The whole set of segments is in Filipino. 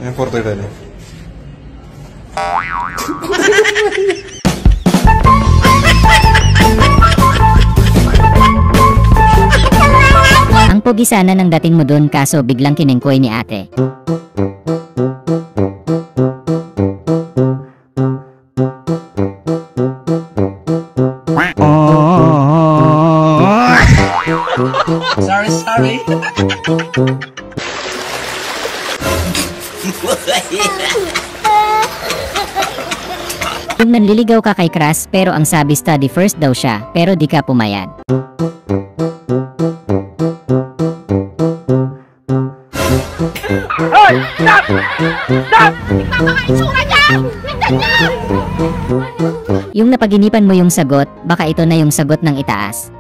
ഞാൻ പുറത്തിട്ടല്ലേ. Ang pogi sana ng dating mo dun kaso biglang kinengkoy ni ate. Sorry. Kung nanliligaw ka kay crush pero ang sabi study first daw siya pero di ka pumayag. Hoy! Stop! Stop! Tingnan mga itsura niya! Tingnan niya! Yung napaginipan mo yung sagot, baka ito na yung sagot ng itaas.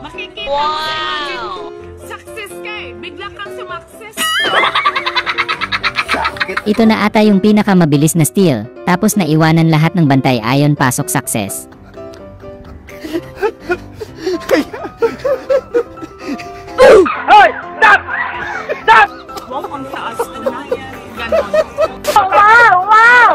Makikita wow! Success ka eh! Bigla kang sumakses! Ito na ata yung pinakamabilis na steal, tapos naiwanan lahat ng bantay ayon pasok success. Hoy! Stop! Stop! Wow, ang taas na yan. Ganon. Wow! Wow!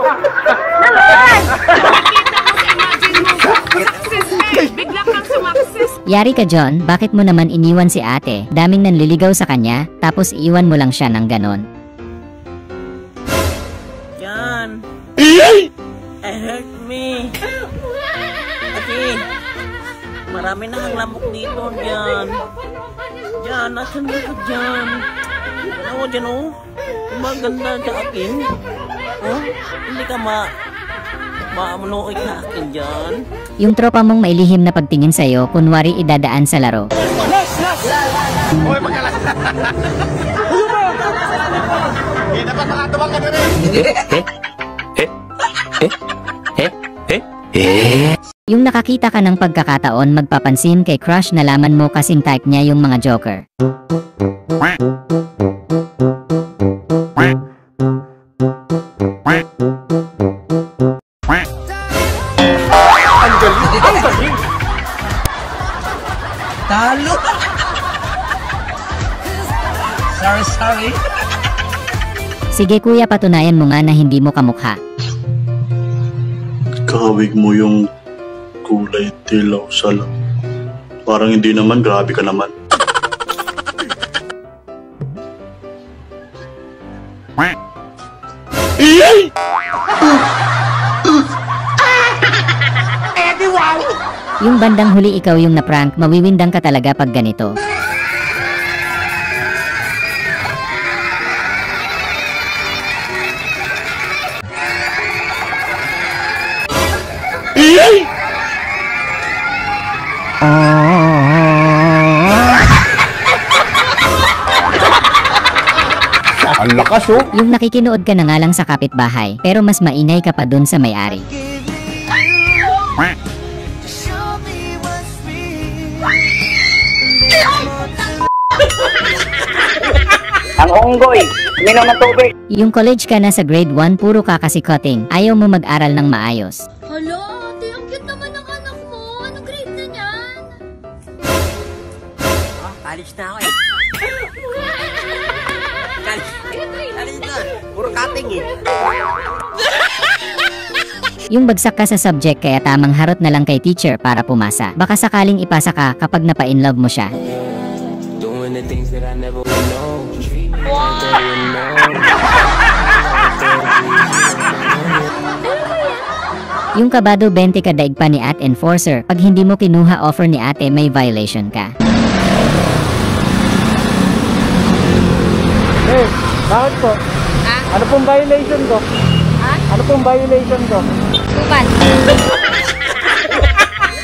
Naman! Makikita mo sa imagine mo. Success ka eh! Bigla kang sumakses! Yari ka John, bakit mo naman iniwan si ate? Daming nanliligaw sa kanya, tapos iiwan mo lang siya ng ganon. John! It hurt me! Ate! Marami na kang lamok dito, John! John, nasan mo ka, John? Ako, John, oh! Maganda sa akin! Oh? Hindi ka maamunoy sa akin, John! Yung tropa mong mailihim na pagtingin sa'yo, kunwari idadaan sa laro. Hoy, magkalas! Hindi dapat makatuwag ka na rin! Yung nakakita ka ng pagkakataon magpapansin kay crush nalaman mo kasing type niya yung mga joker. Ang galing! Talo! Sorry. Sige kuya, patunayan mo nga na hindi mo kamukha. Kahawig mo yung kulay dilaw sa lang. Parang hindi naman, grabe ka naman. Yung bandang huli ikaw yung na-prank, mawiwindang ka talaga pag ganito. Ang lakas oh! Yung nakikinood ka na nga lang sa kapitbahay, pero mas maingay ka pa dun sa may-ari. Ang unggoy, minom ng tubig. Yung college ka na sa grade 1, puro kakasikoting, ayaw mo mag-aral ng maayos. Hala, ate, ang cute naman ng anak mo. Anong grade na niyan? Oh, college na ako eh. College na. Puro cutting eh. Yung bagsak ka sa subject kaya tamang harot na lang kay teacher para pumasa. Baka sakaling ipasa ka kapag napa-inlove mo siya. Yung kabado 20 ka daig pa ni at enforcer, pag hindi mo kinuha offer ni ate may violation ka. Hey, bakit po? Ano pong violation ko? Ano pong violation ko? Tupan.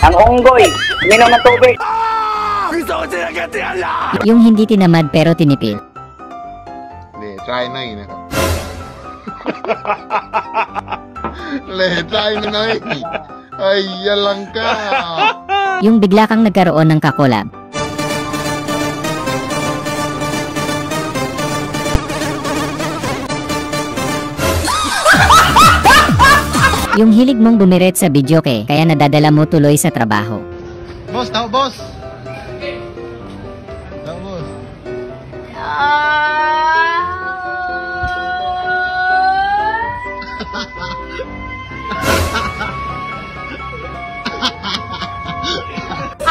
Ang unggoy, minom ng tubig. Yung hindi tinamad pero tinipid. Hindi, try na yun. Try na yun. Ay, yalang ka. Yung bigla kang nagkaroon ng kakolab. Yung hilig mong bumiret sa videoke, kaya nadadala mo tuloy sa trabaho. Boss, tao boss. Tao boss. Ah!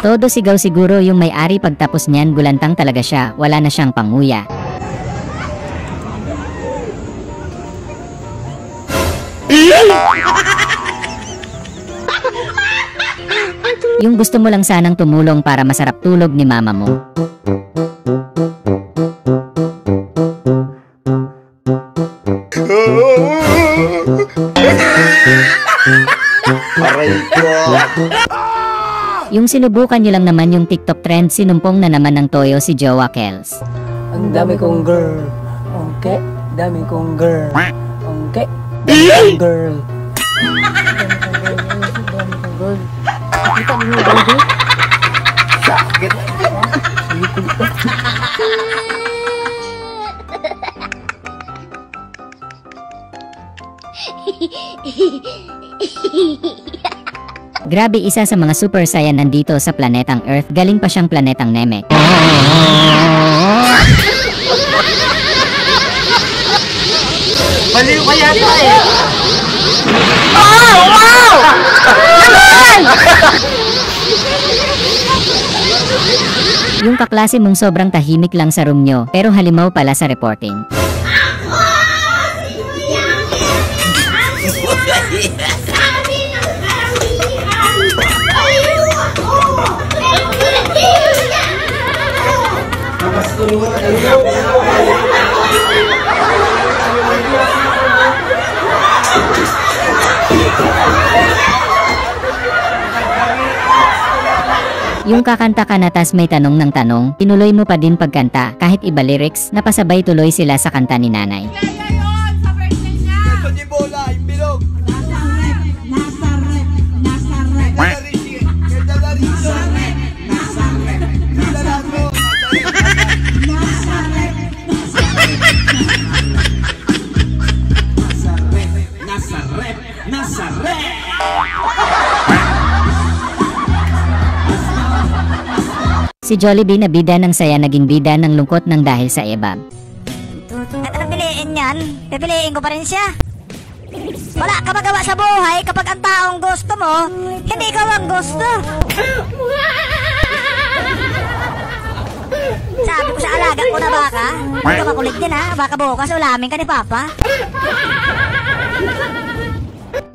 Todo sigaw siguro yung may-ari pagtapos niyan gulantang talaga siya, wala na siyang panguya. Yung gusto mo lang sanang tumulong para masarap tulog ni mama mo. Yung sinubukan nyo lang naman yung TikTok trend, sinumpong na naman ng toyo si Jowa Kels. Ang dami kong girl. Okay, dami kong girl. Okay, dami kong girl. Kita mo yung baby? Sakit. Grabe, isa sa mga super saiyan nandito sa planetang Earth, galing pa siyang planetang Namek. Baliw ka yata eh. Yung kaklase mong sobrang tahimik lang sa room nyo, pero halimaw pala sa reporting. Yung kakanta ka na tas may tanong ng tanong, tinuloy mo pa din pagkanta, kahit iba lyrics, napasabay tuloy sila sa kanta ni nanay. Kaya yun, sa birthday niya. Si Jollibee na bida ng saya naging bida ng lungkot ng dahil sa ebab. At ang piliin yan, pipiliin ko pa rin siya. Wala ka magawa sa buhay kapag ang taong gusto mo, hindi ikaw ang gusto. Sabi ko sa alaga ko na baka, hindi ka makulit din ha, baka bukas ulamin ka ni Papa.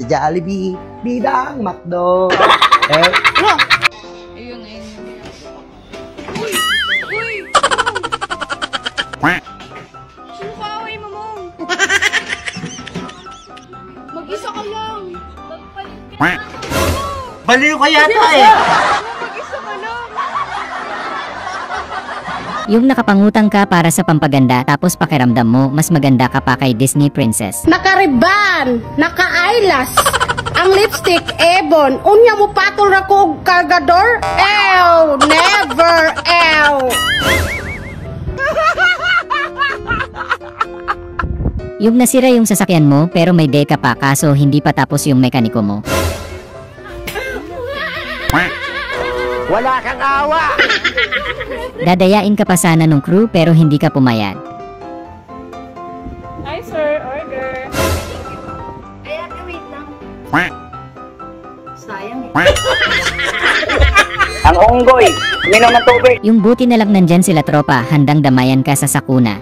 Jollibee, bidang McDo. Ayun, ayun. Uy! Uy! Sino ka away mo mo? Mag-isa ka lang. Magpalit ka. Baliw ka yata eh. Mag-isa ka lang. Yung nakapangutang ka para sa pampaganda tapos pakiramdam mo mas maganda ka pa kay Disney Princess. Naka-riban, naka-eyelash, ang lipstick, ebon, unya mo patol na ko og kargador? Ew, never, ew. Yung nasira yung sasakyan mo pero may deka pa kaso hindi pa tapos yung mekaniko mo. Wala kang awa. Dadayain ka pa sana nung crew pero hindi ka pumayag. Hi sir, order. Ay, ate, wait lang. Sayang eh. Ang unggoy, minom ng tubig. Yung buti na lang nandyan sila tropa, handang damayan ka sa sakuna.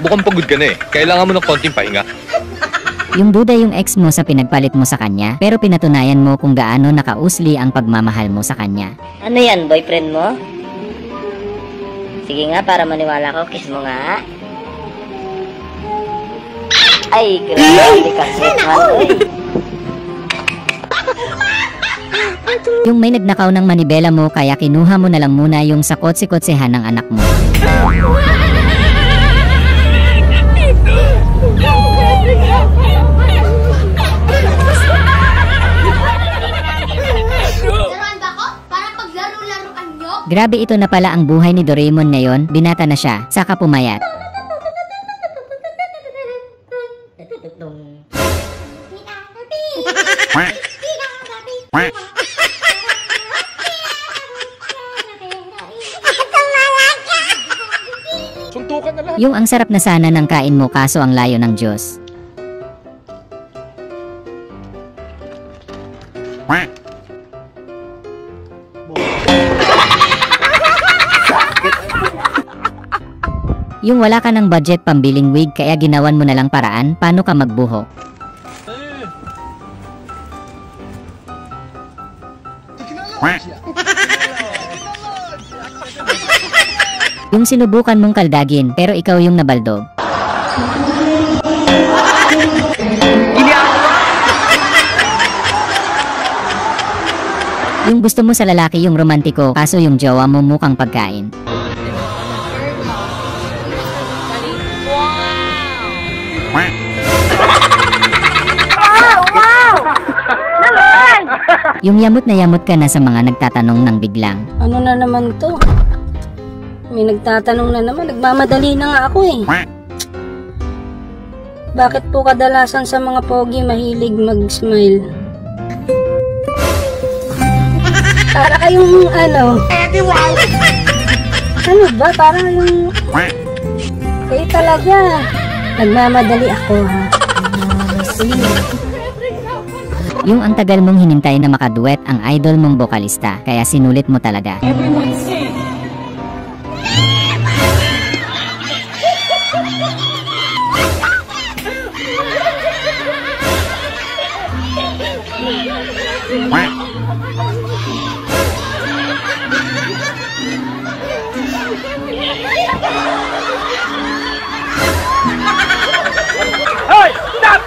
Mukhang pagod ka na eh. Kailangan mo ng konting pahinga. Yung duda yung ex mo sa pinagpalit mo sa kanya, pero pinatunayan mo kung gaano nakausli ang pagmamahal mo sa kanya. Ano yan, boyfriend mo? Sige nga, para maniwala ko, kiss mo nga. Ay, grabe ka, sweet man. Yung may nagnakaw ng manibela mo kaya kinuha mo na lang muna yung sa kotse-kotsehan ng anak mo. Laruan ba ko? Parang paglaro-laruan nyo? Grabe, ito na pala ang buhay ni Doraemon ngayon, binata na siya, saka pumayat. Suntukan na lahat. Yung ang sarap na sana ng kain mo kaso ang layo ng Diyos. Yung wala ka ng budget pambiling wig kaya ginawan mo na lang paraan paano ka magbuhok. Yung sinubukan mong kaldagin pero ikaw yung nabaldog. Yung gusto mo sa lalaki yung romantiko kaso yung jowa mo mukhang pagkain. Yung yamot na yamot ka na sa mga nagtatanong ng biglang. Ano na naman to? May nagtatanong na naman, nagmamadali na nga ako eh. Bakit po kadalasan sa mga pogi mahilig mag-smile? Para kayong ano? Ano ba? Parang yung... Kayo talaga. Nagmamadali ako ha. Yung ang tagal mong hinintay na makaduet ang idol mong bokalista, kaya sinulit mo talaga. Hoy! Stop!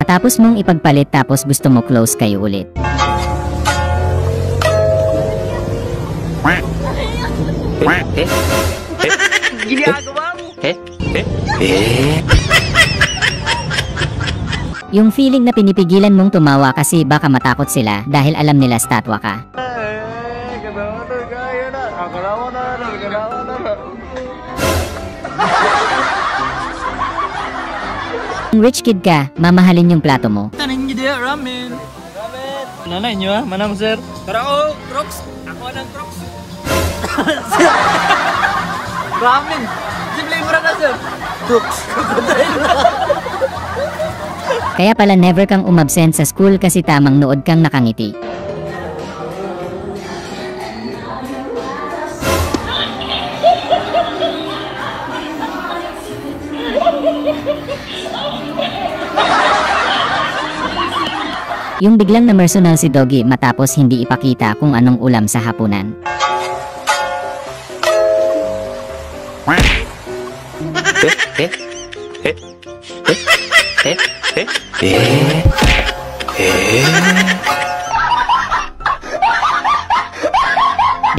Matapos mong ipagpalit tapos gusto mo close kayo ulit. Ginagawa mo? Yung feeling na pinipigilan mong tumawa kasi baka matakot sila dahil alam nila statwa ka. Kung rich kid ka, mamahalin yung plato mo. Tanin niyo dia ramen. Nanay niyo ha, manang sir. Pero Crocs. Ako ng Crocs. Ramen. Simple mura na sir. Crocs. Kaya pala never kang umabsent sa school kasi tamang nood kang nakangiti. Yung biglang na-personal si Doggy matapos hindi ipakita kung anong ulam sa hapunan.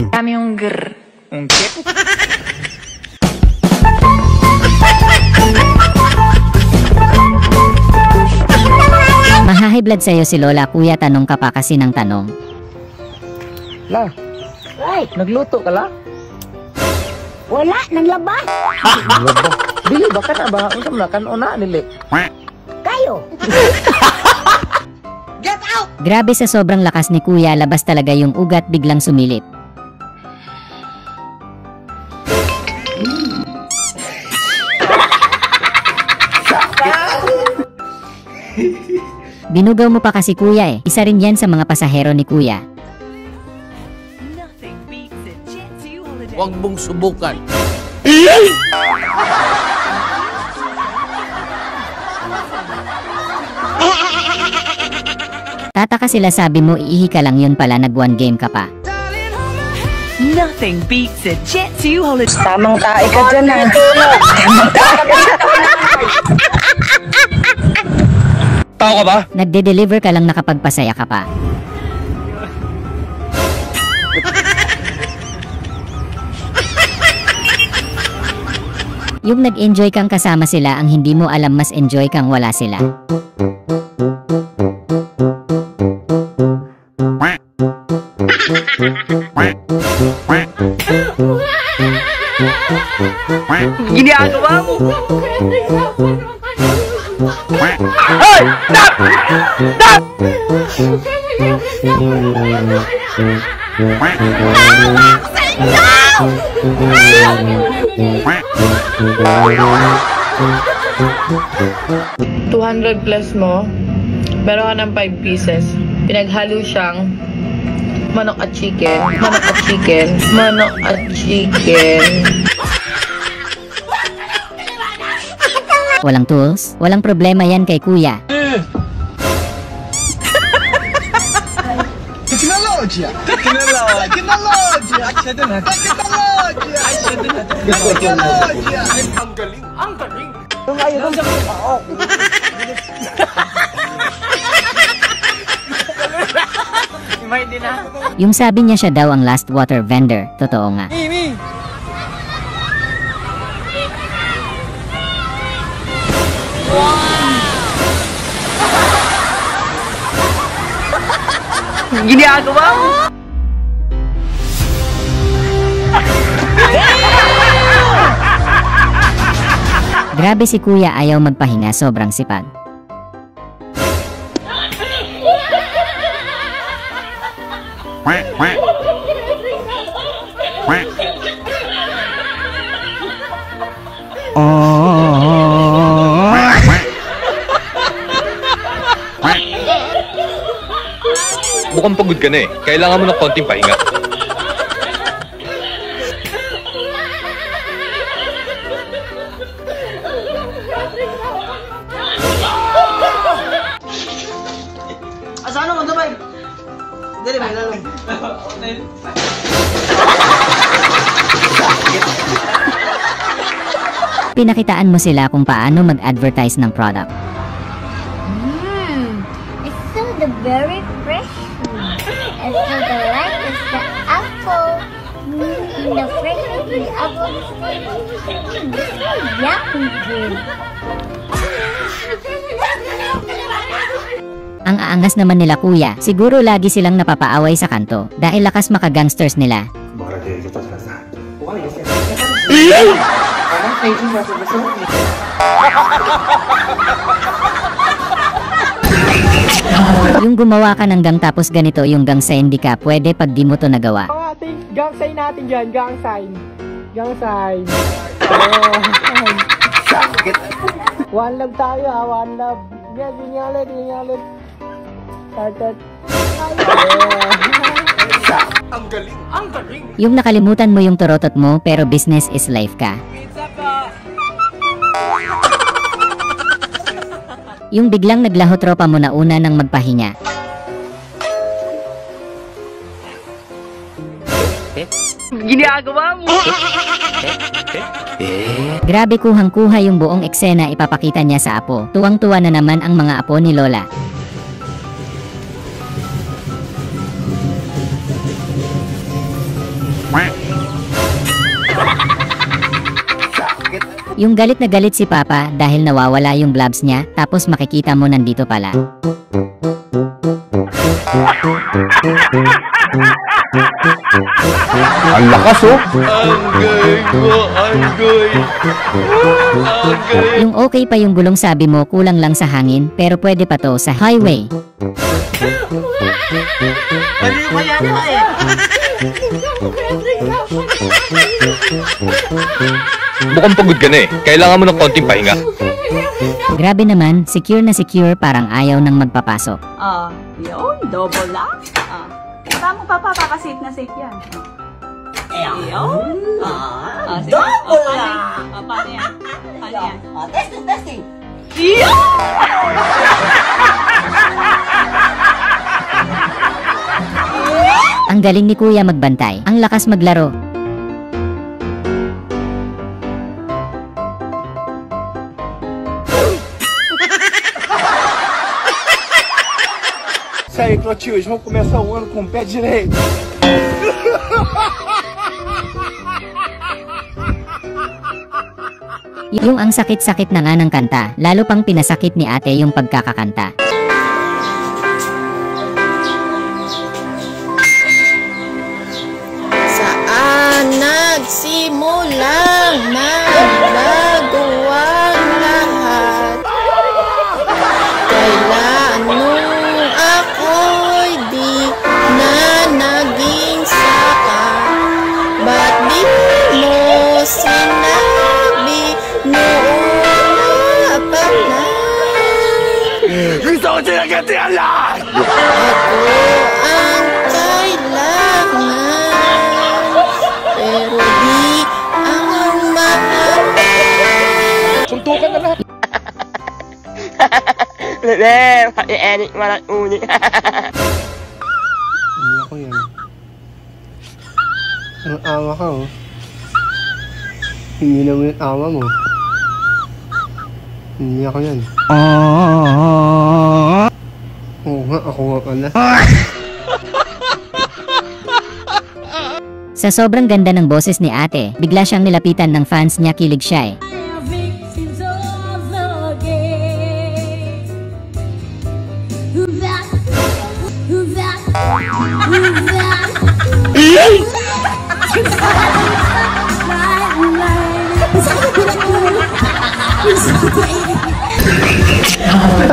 Dami yung grrr. Maha-high blood sa'yo si Lola, kuya, tanong ka pa kasi ng tanong. La, nagluto ka la? Wala, naglaba. Naglaba? Dili ba ka na ba? Unsa man kan una nili? Kayo. Get out! Grabe sa sobrang lakas ni kuya, labas talaga yung ugat biglang sumilip. Binugaw mo pa kasi kuya eh. Isa rin yan sa mga pasahero ni kuya. Huwag mong subukan. Tataka sila, sabi mo iihi ka lang, yun pala nag one game ka pa. Nothing beats a Jet 2 holiday. Tamang tae ka dyan ha. Tao ka ba? Nagde-deliver ka lang, nakapagpasaya ka pa. Yung nag-enjoy kang kasama sila, ang hindi mo alam mas enjoy kang wala sila. Ginagawa mo? Hoy! Stop! Stop! $200 plus mo, meron ka ng 5 pieces. Pinaghalo siyang manok at chicken, manok at chicken, manok at chicken. Walang tools? Walang problema yan kay kuya. Teknolojia! Teknolojia! Teknolojia! Ang galing! Ang galing! Yung sabi niya siya daw ang last water vendor, totoo nga. Ginagawa mo? Grabe si kuya, ayaw magpahinga, sobrang sipag. Mukhang pagod ka na eh. Kailangan mo ng konting pahinga. Asano mo sabay? Dili ba lalo? Pinakitaan mo sila kung paano mag-advertise ng product. It's so the very fresh food. It's so the light is the apple. The fresh of the apple is so yummy good. Ang aangas naman nila kuya, siguro lagi silang napapaaway sa kanto dahil lakas maka-gangsters nila. Yung gumawa ka ng gang tapos ganito yung gang sign, di ka pwede pag di mo to nagawa. Ang ating gang sign natin dyan, gang sign. Gang sign. One love tayo ha, one love. Yan, yun ulit. Started. Ang galing! Ang galing! Yung nakalimutan mo yung torotot mo pero business is life ka. Yung biglang naglaho tropa mo na una nang magpahinga. Ginagawa mo? Grabe, kuhang-kuha yung buong eksena ipapakita niya sa apo. Tuwang-tuwa na naman ang mga apo ni Lola. Yung galit na galit si Papa dahil nawawala yung blobs niya, tapos makikita mo nandito pala. Ang lakas oh! Yung okay pa yung gulong, sabi mo kulang lang sa hangin, pero pwede pa to sa highway. Mukhang pagod ka na eh. Kailangan mo ng konting pahinga. Grabe naman, secure na secure, parang ayaw nang magpapasok. Yun, double lock. Tama pa, safe na safe yan. Yun. Double lock! Paano yan? Paano yan? Testing! Ang galing ni kuya magbantay, ang lakas maglaro. Isso aí, Clotilde, vamos começar o ano com o pé direito. Yung ang sakit-sakit na nga ng kanta, lalo pang pinasakit ni ate yung pagkakakanta. Saan nagsimulang magbago ang lahat? Kailan nung ako'y ako sinagatian lahat! Ako ang kailangan, pero di ang mahal. Suntukan na lahat! Lele, pati-edit malat uni. Hindi ako yan. Ang ama ka, oh. Hindi naman yung ama mo. Hindi ako yan. Oo nga, ako nga pala. Sa sobrang ganda ng boses ni ate, bigla siyang nilapitan ng fans niya, kilig siya eh.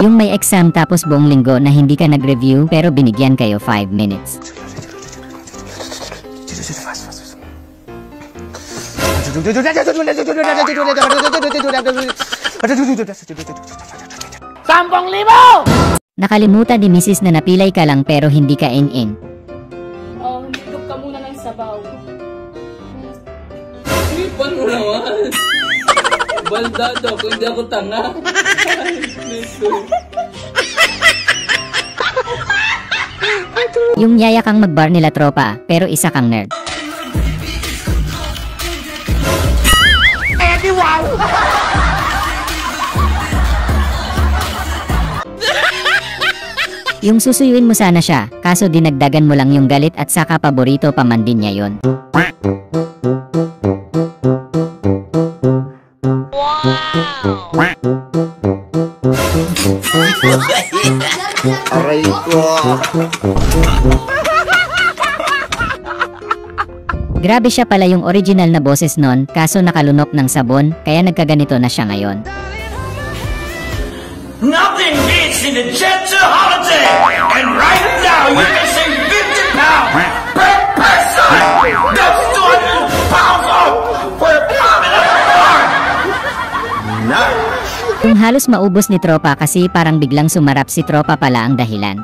Yung may exam tapos buong linggo na hindi ka nag-review pero binigyan kayo 5 minutes. Nakalimutan ni Mrs. na napilay ka lang pero hindi ka in-in. Oh, higop ka muna ng sabaw. Ipan mo naman. Baldado ako, hindi ako tanga. Yung yaya kang mag-bar nila tropa, pero isa kang nerd. Eddie, wow! Yung susuyuin mo sana siya, kaso dinagdagan mo lang yung galit at saka paborito pa man din niya yun. Aray ko! Grabe siya pala yung original na boses nun, kaso nakalunok ng sabon, kaya nagkaganito na siya ngayon. Nothing beats the Jetsons holiday! And right now, you can save 50 pounds per person! That's 200 pounds off for a pound and a half! Nice! Kung halos maubos ni tropa kasi parang biglang sumarap si tropa pala ang dahilan.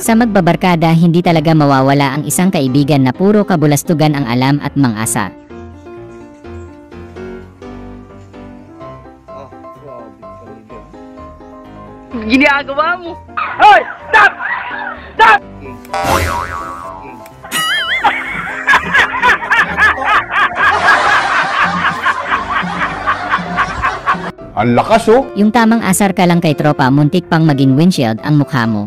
Sa magbabarkada, hindi talaga mawawala ang isang kaibigan na puro kabulastugan ang alam at mang-asar. Ginagawa mo. Hoy! Stop! Stop! Ang lakas, oh! Yung tamang asar ka lang kay tropa, muntik pang maging windshield ang mukha mo.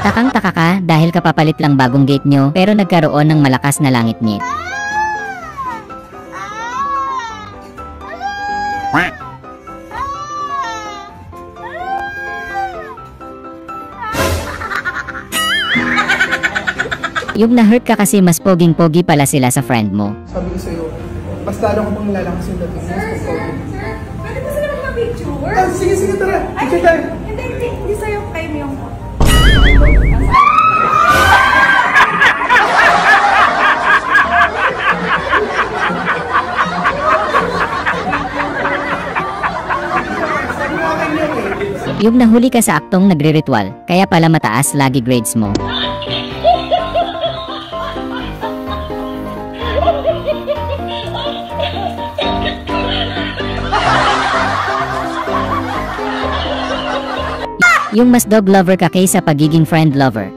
Takang-taka ka dahil kapapalit lang bagong gate nyo pero nagkaroon ng malakas na langit ngit. Yung na-hurt ka kasi mas poging-pogi pala sila sa friend mo. Sabi ko sa'yo, mas lalo ko pang lalakas yung dating mo. Pwede ba sila mag-picture? Ah, sige, sige, tara. Picture tayo. Hindi sa'yo kayo yung... Yung nahuli ka sa aktong nagre-ritual, kaya pala mataas lagi grades mo. Yung mas dog lover ka kaysa pagiging friend lover.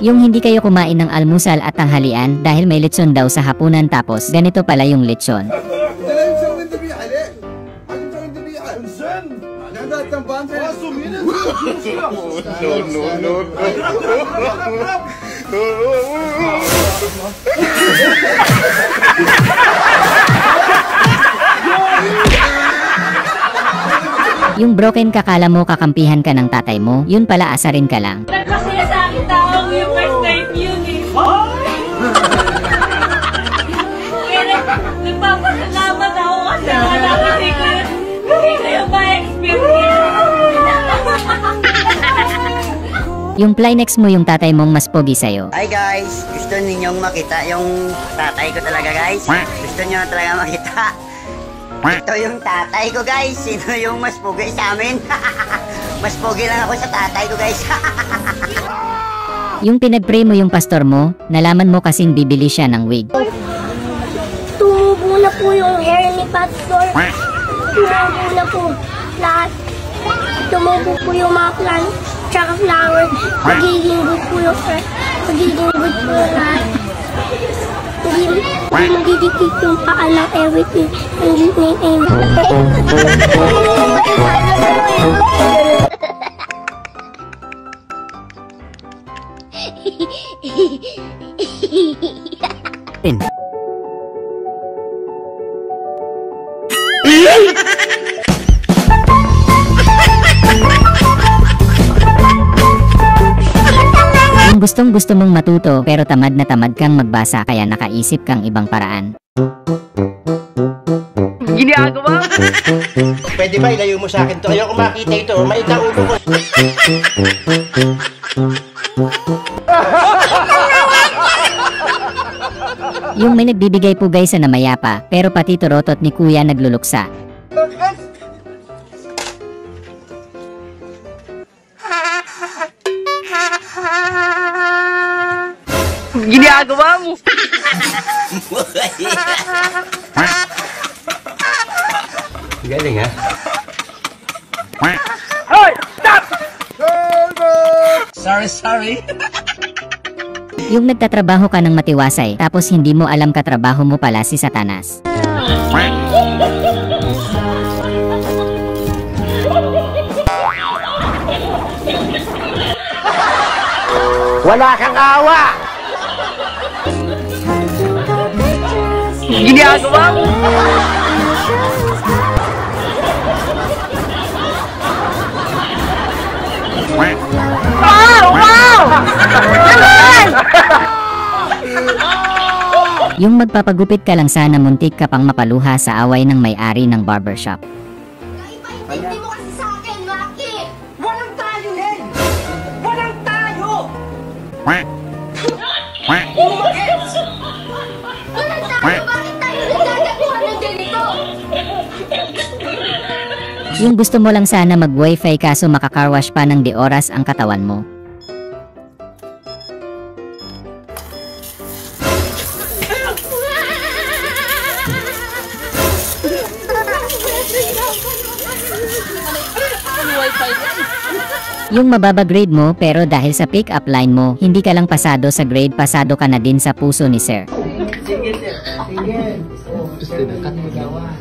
Yung hindi kayo kumain ng almusal at tanghalian dahil may lechon daw sa hapunan tapos ganito pala yung lechon. Yung broken kakala mo kakampihan ka ng tatay mo, yun pala asarin ka lang. Nagpasaya sa akin tao yung first time yun eh. Kaya nagpapasalamat ako kasi hindi ko yung ma-experience. Yung Plynex mo yung tatay mong mas pogi sa'yo. Hi guys! Gusto ninyong makita yung tatay ko talaga guys? Gusto nyo talaga makita? Ito yung tatay ko guys! Sino yung mas pogi sa amin? Mas pogi lang ako sa tatay ko guys! Yung pinag-pray mo yung pastor mo, nalaman mo kasing bibili siya ng wig. Tumubo na po yung hair ni Pastor. Tumubo na po lahat. Tumubo po yung mga plants, tsaka flowers. Magiging good po yung earth. Magiging good po yung lahat. Hindi magdidikit yung paa ng everything. Kung gustong-gusto mong matuto pero tamad na tamad kang magbasa kaya nakaisip kang ibang paraan. Ginagawa? Pwede ba ilayo mo sa akin to? Ayoko makita ito. Maita ulo ko. Yung may nagbibigay pugay sa namayapa pero pati turotot ni kuya nagluluksa. Ginagawa mo? Galing ha? Hoy! Stop! Sorry. Yung nagtatrabaho ka ng matiwasay tapos hindi mo alam katrabaho mo pala si Satanas. Wala kang awa! Ginagawa mo? Wow! Yung magpapagupit ka lang sana muntik ka pang mapaluha sa away ng may-ari ng barbershop. Hindi mo kasi sa akin, Rocky! Walang tayo, Len! Walang tayo! Umakit! Walang tayo! Bakit tayo nagdadakuha ng ganito? Yung gusto mo lang sana mag-wifi kaso makakarwash pa ng di oras ang katawan mo. Yung mababa grade mo pero dahil sa pick-up line mo, hindi ka lang pasado sa grade, pasado ka na din sa puso ni sir. Sige, sir. Sige. Gusto na kat magawa.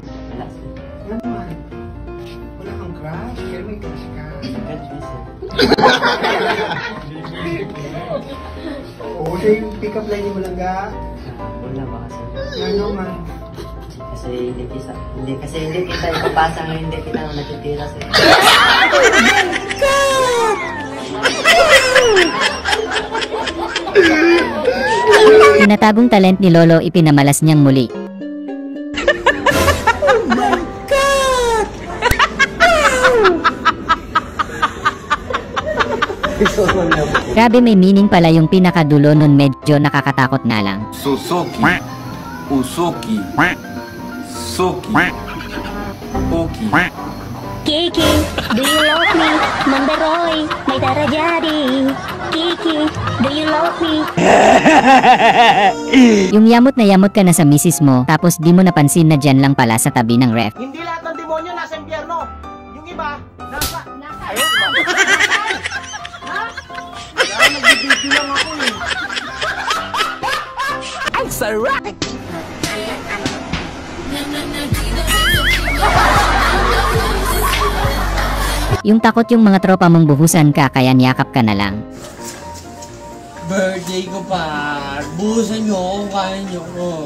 Wala kang crush? Pero may crush ka. Oo, siya yung pick-up line mo lang ga? Wala ba kasi? Ano man? Kasi hindi kita ipapasa ngayon, hindi kita natitira sa Tinatagong talent ni Lolo ipinamalas niyang muli. Oh my God! Grabe, may meaning pala yung pinakadulo nun, medyo nakakatakot na lang. Suzuki, Usuki, Suki, Oki. Kiki, do you love me? Mandaroy, may darajari. Kiki, do you love me? Yung yamot na yamot ka na sa misis mo, tapos di mo napansin na dyan lang pala sa tabi ng ref. Hindi lahat ng demonyo nasa impyerno. Yung iba, nasa... Ayun, ha? Kaya nagbibigil lang ako eh. Ang sarap! Yung takot yung mga tropa mong buhusan ka kaya niyakap ka na lang. Birthday ko pa. Buhusan nyo ako, kaya nyo ko.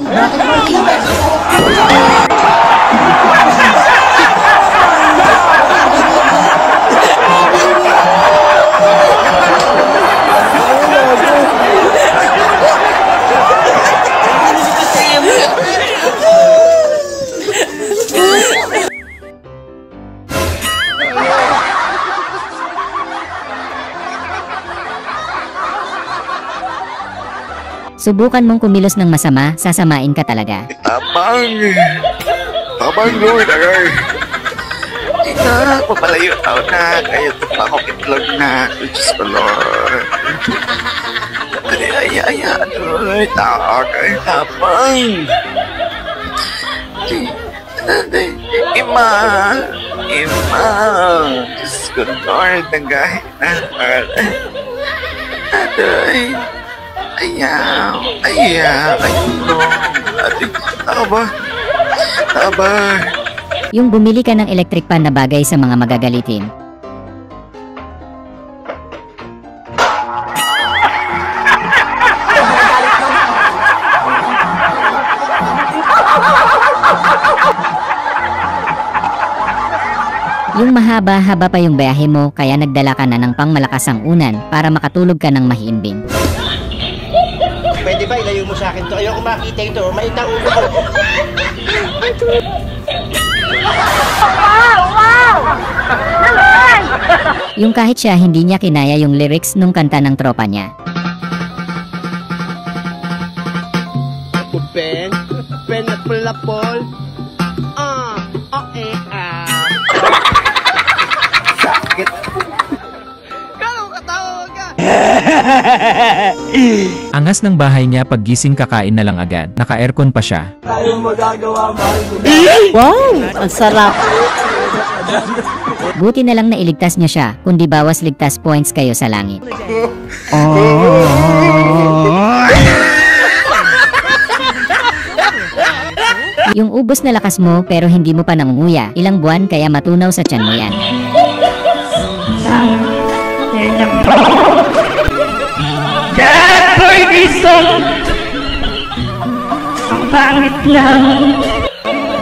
Subukan mong kumilos ng masama, sasamain ka talaga. Abang Lord, agay. Ika, papalayo tao na. Kaya ito pa akong itlog na. Diyos ko, Lord. Ay, Lord. Tao kay tapang. Ima. Diyos ko, Lord. Nagay na. Aday. Ayaw. Lord. Ating taba. Yung bumili ka ng electric pan na bagay sa mga magagalitin. Yung mahaba-haba pa yung biyahe mo kaya nagdala ka na ng pangmalakasang unan para makatulog ka ng mahimbing. Pwede ba ilayo mo sa akin to? Ayoko makita ito. Maitang ulo ko. Wow! Naman! Yung kahit siya hindi niya kinaya yung lyrics nung kanta ng tropa niya. Pen na pulapol. Sakit. Angas ng bahay niya paggising kakain na lang agad. Naka-aircon pa siya. Tayong magagawa, mahal ko. Wow! Ang sarap! Buti na lang na iligtas niya siya, kundi bawas ligtas points kayo sa langit. Yung ubos na lakas mo pero hindi mo pa nangunguya, ilang buwan kaya matunaw sa tiyan mo yan. Ang pangit lang.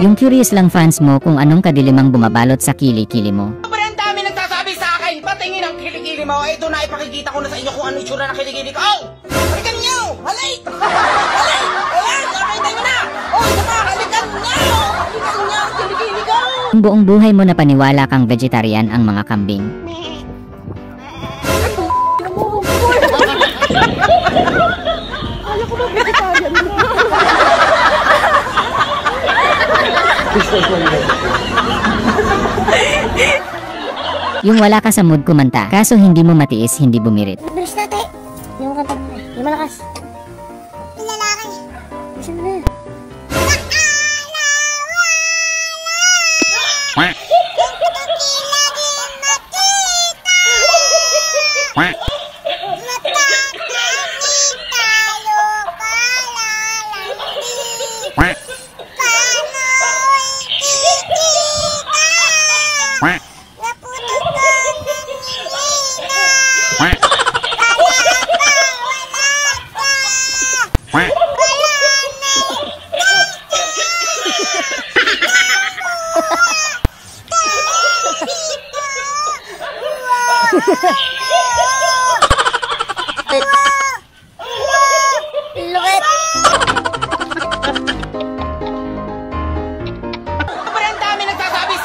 Yung curious lang fans mo kung anong kadilimang bumabalot sa kilikili mo. Ang dami nagsasabi sa akin, patingin ang kilikili mo. Ito na ipakikita ko na sa inyo kung ano itsura ng kilikili ko. Oh! Halikan niyo! Halik! Halik! Ayan! Nakita niyo na! Oh! Ito pa! Halikan niyo! Halikan niyo ang kilikili ko! Kung buong buhay mo na paniwala kang vegetarian ang mga kambing. Kala ko ba vegetarian mo? Yung wala ka sa mood kumanta, kaso hindi mo matiis, hindi bumirit. Bilis na, te. Yung kanta mo na. Yung malakas. Yung lalaki. Bisa mo na.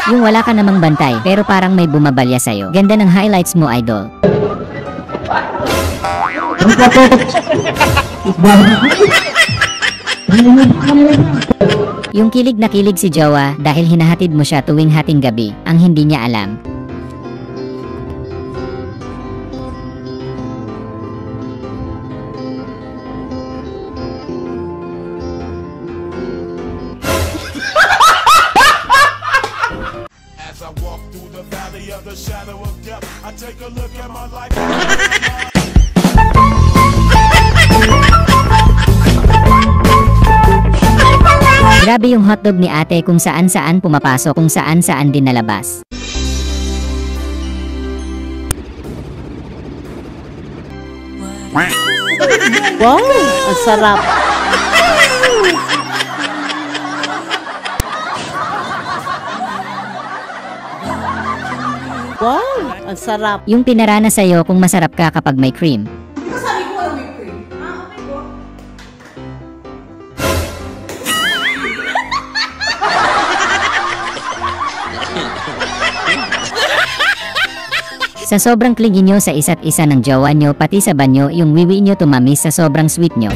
Yung wala ka namang bantay, pero parang may bumabalya sa'yo. Ganda ng highlights mo, idol. Yung kilig na kilig si Jowa dahil hinahatid mo siya tuwing hating gabi, ang hindi niya alam. Grabe yung hotdog ni ate kung saan-saan pumapasok, kung saan-saan din nalabas. Wow! Ang sarap! Wow! Ang sarap! Yung pinarana sa'yo kung masarap ka kapag may cream. Sabi ko walang may cream. Okay po. Sa sobrang clingy nyo sa isa't isa ng jowa nyo, pati sa banyo, yung wiwi nyo tumamis sa sobrang sweet nyo.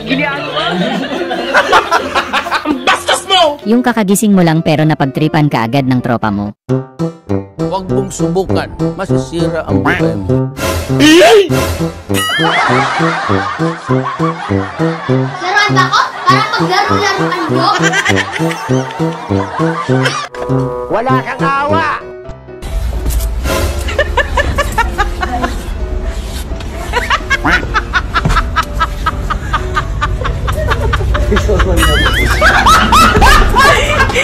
Ginagawa mo. Ang bastos mo! Yung kakagising mo lang pero napagtripan ka agad ng tropa mo. Huwag mong subukan. Masisira ang buhay mo. Laruan ba ako? Para maglaro-laruan nyo? Wala kang awa!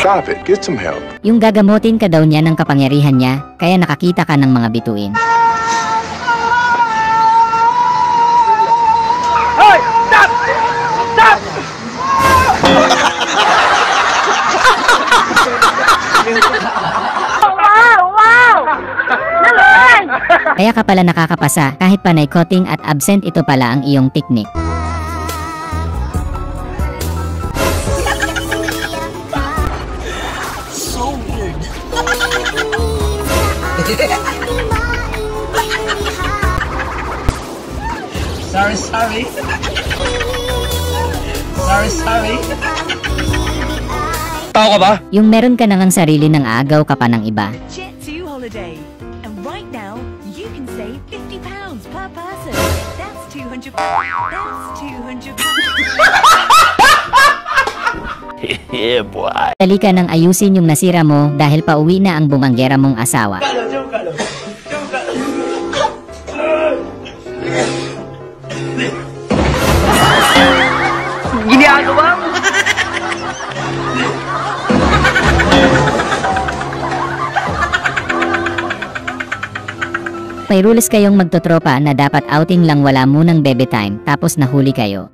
Stop it. Get some help. Yung gagamotin ka daw niya ng kapangyarihan niya, kaya nakakita ka ng mga bituin. Hoy! Stop! Stop! Wow! Wow! Naman! Kaya ka pala nakakapasa kahit panay coating at absent, ito pala ang iyong technique. So weird. Sorry. Sorry. Tao ka ba? Yung meron ka nang sarili ng aagaw ka pa ng iba. Jet2 holiday. And right now, you can save £50 per person. That's £200. That's £200. Yeah, boy. Dali ka nang ayusin yung nasira mo dahil pauwi na ang bumanggera mong asawa. Ginagawa mo. May rules kayong magtotropa na dapat outing lang, wala munang bebe time, tapos nahuli kayo.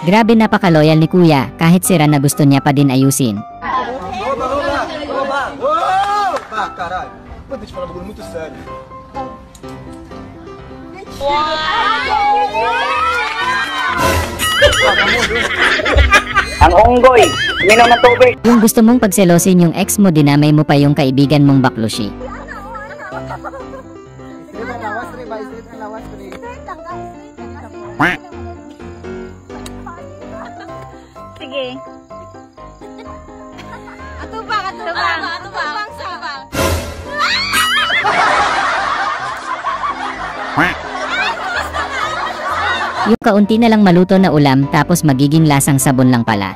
Grabe, napaka-loyal ni kuya, kahit sira na gusto niya pa din ayusin. Ah, caralho. Pô, deixa eu falar um bagulho muito sério. Ang unggoy, minom ng tubig. Yung gusto mong pagselosin yung ex mo, dinamay mo pa yung kaibigan mong baklushi. Sige. Atubang. Yung kaunti na lang maluto na ulam tapos magiging lasang sabon lang pala.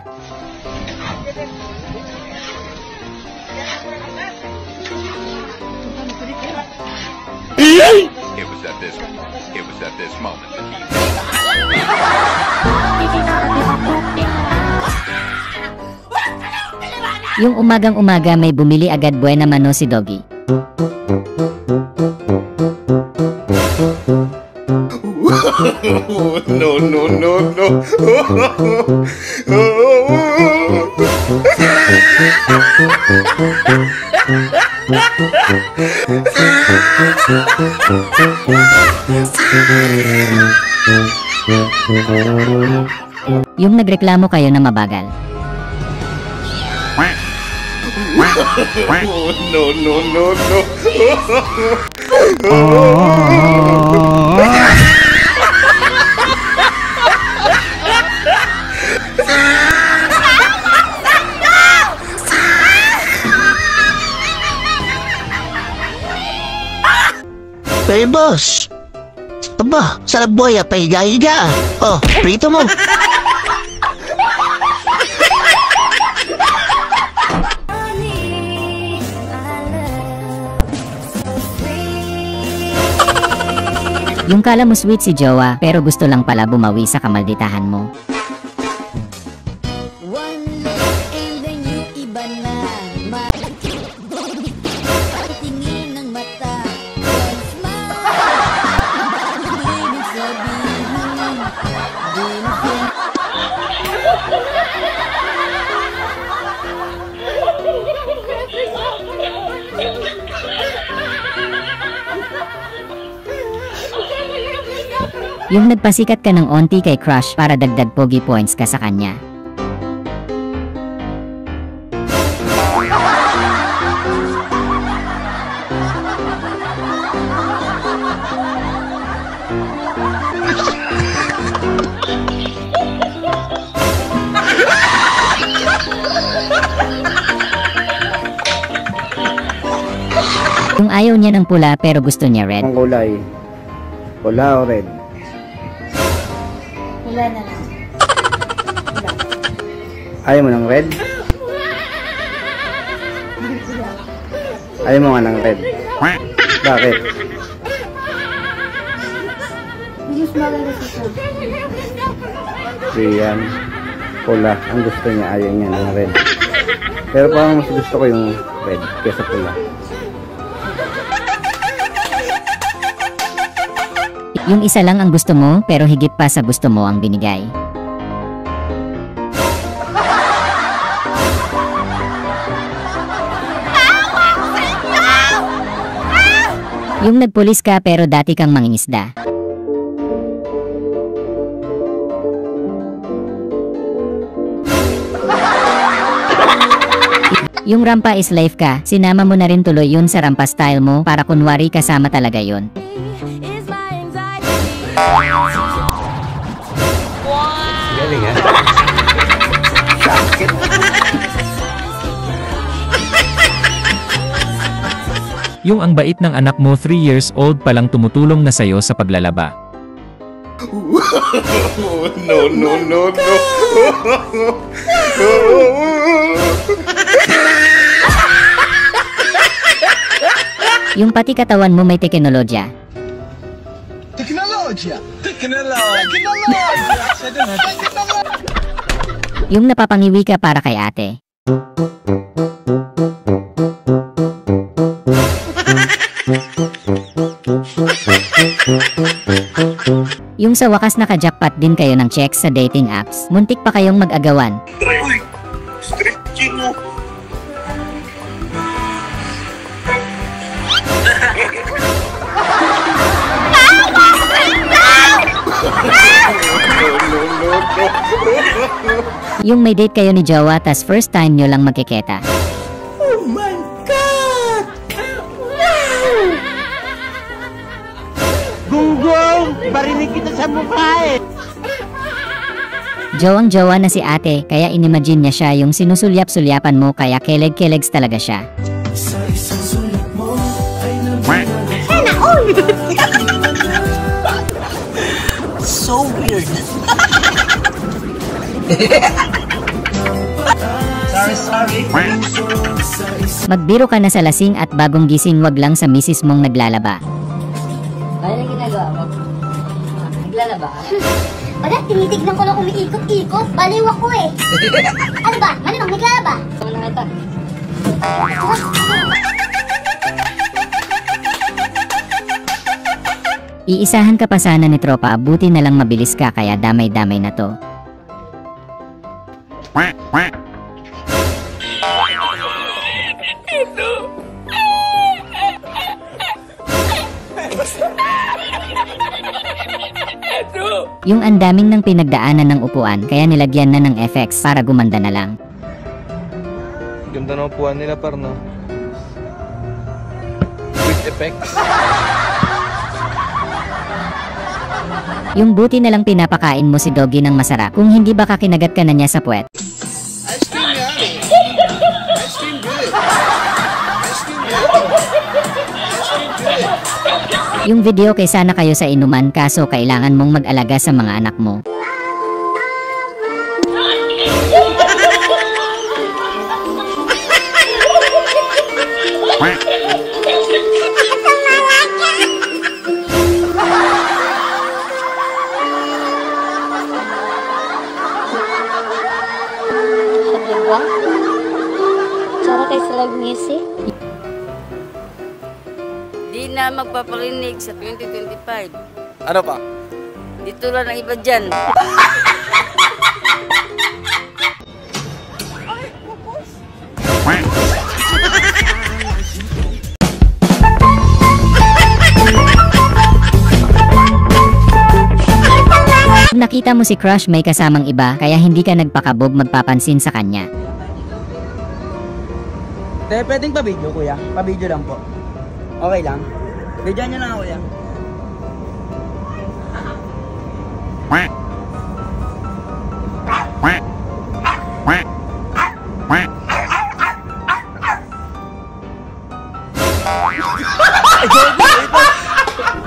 It was at this moment that he Yung umagang-umaga may bumili agad, buena mano si Doggy. No. Yung nagreklamo kayo na mabagal. No. Hey, boss. Aba, sarap boy, pahiga-higa. Oh, prito mo. Yung kala mo sweet si jowa, pero gusto lang pala bumawi sa kamalditahan mo. Yung nagpasikat ka ng onti kay crush para dagdag pogi points ka sa kanya. Kung ayaw niya ng pula pero gusto niya red. Ang kulay. Pula o red? Wala na lang. Ayaw mo ng red? Ayaw mo nga ng red? Bakit? Mas maganda sa Rian. Pula. Ang gusto niya, ayaw niya ng red. Pero parang mas gusto ko yung red kesa pula. Yung isa lang ang gusto mo pero higit pa sa gusto mo ang binigay. Yung nagpulis ka pero dati kang mangingisda. Yung rampa is life ka, sinama mo na rin tuloy yun sa rampa style mo para kunwari kasama talaga yun. Galing ha? Sakit. Yung ang bait ng anak mo 3 years old palang tumutulong na sa'yo sa paglalaba. No, no, no, no. Yung pati katawan mo may teknolohiya. Teknolohiya! Yung napapangiwi ka para kay ate. Yung sa wakas naka-jackpot din kayo ng checks sa dating apps, muntik pa kayong mag-agawan. Uy! Stretching mo! Yung may date kayo ni jowa tas first time nyo lang magkiketa. Oh my God! Gunggong! Barinig kita sa mukha eh! Jowang-jowa na si ate, kaya inimagine niya siya yung sinusulyap-sulyapan mo kaya keleg-kelegs talaga siya. Sana all! So weird. Sorry. Magbiro ka na sa lasing at bagong gising, wag lang sa misis mong naglalaba. Ano yung ginagawa mo? Naglalaba ka? Wala, tinitignan ko lang umiikot-ikot. Baliw ako eh. Ano ba? Malinong, naglalaba? Ano na ito? Iisahan ka pa sana ni tropa, buti na lang mabilis ka kaya damay-damay na to. Yung andaming ng pinagdaanan ng upuan kaya nilagyan na ng FX para gumanda na lang. Ganda ng upuan nila par no? With effects. Yung buti na lang pinapakain mo si Doggy ng masarap, kung hindi baka kinagat ka na niya sa puwet. Ice cream yummy! Ice cream good! Ice cream yummy! Ice cream good! Yung video kay sana kayo sa inuman kaso kailangan mong mag-alaga sa mga anak mo. Diba? Tsara kayo sa live music. Di na magpaparinig sa 2025. Ano pa? Dito lang ang iba dyan. Kung nakita mo si crush may kasamang iba kaya hindi ka nagpakabob magpapansin sa kanya. Pwedeng pa-video kuya? Pa-video lang po. Okay lang? Videoan nyo lang ako kuya.